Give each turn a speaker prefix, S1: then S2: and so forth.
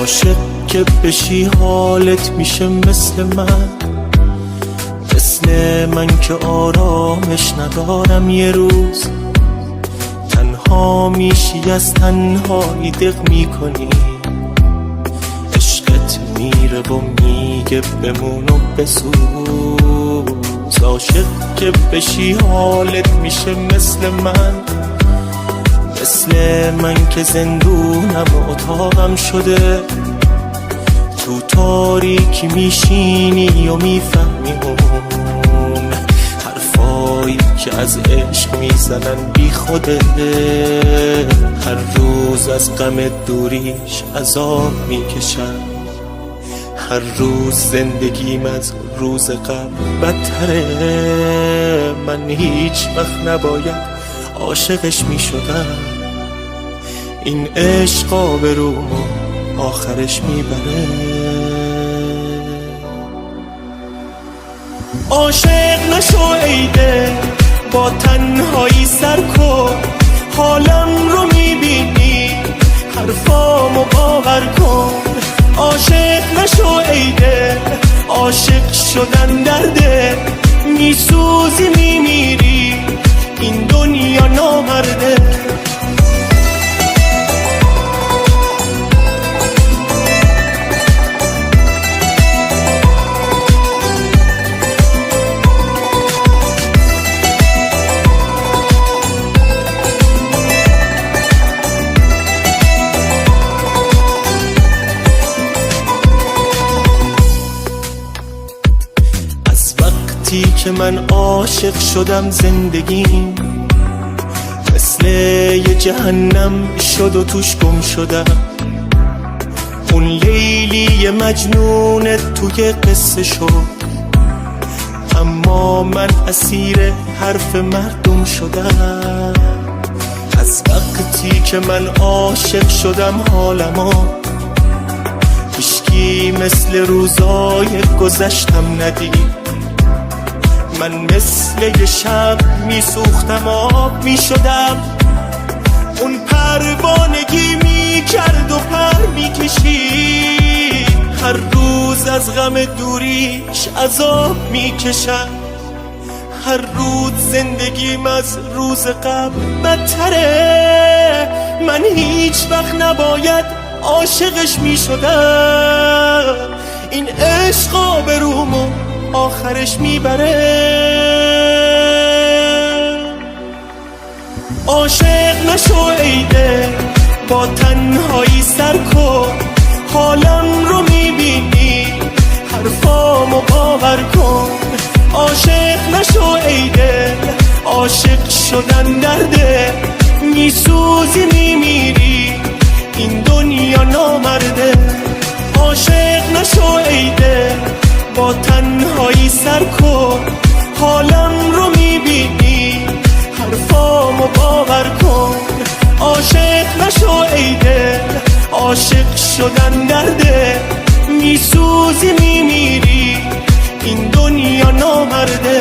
S1: عاشق که بشی حالت میشه مثل من که آرامش ندارم یه روز. تنها میشی از تنهایی دق میکنی، عشقت میره و میگه بمون و بسوز. عاشق که بشی حالت میشه مثل من که زندونم و اتاقم شده. تو تاریکی میشینی و میفهمی اون حرفایی که از عشق میزنن بی خوده. هر روز از غم دوریش عذاب میکشم، هر روز زندگیم از روز قبل بدتره. من هیچ وقت نباید عاشقش میشدم، این عشق آبرومو آخرش میبره. عاشق نشو ای دل، با تنهایی سر کن. حالم رو میبینی، حرفامو باور کن. عاشق نشو ای دل، عاشق شدن درده. میسوزی میمیری، این دنیا نامرده. وقتی که من عاشق شدم زندگیم مثل یه جهنم شد و توش گم شدم. اون لیلی مجنون توی قصه شد، اما من اسیر حرف مردم شدم. از وقتی که من عاشق شدم حالمو هیچکی مثل روزای گذشتم ندید. من مثل یه شب میسوختم آب میشدم. اون پروانگی میکرد و پر میکشید. هر روز از غم دوریش عذاب میکشم، هر روز زندگیم از روز قبل بدتره. من هیچ وقت نباید عاشقش میشدم، این عشق آبرومو آخرش میبره. عاشق نشو ای دل، با تنهایی سر کن. حالم رو میبینی، حرفامو باور کن. عاشق نشو ای دل، عاشق شدن درده. میسوزی میمیری، این دنیا نامرده. عاشق نشو ای دل، با تنهایی سر کن. حالم رو میبینی، حرفامو باور کن. عاشق نشو ای دل، عاشق شدن درده. میسوزی میمیری، این دنیا نامرده.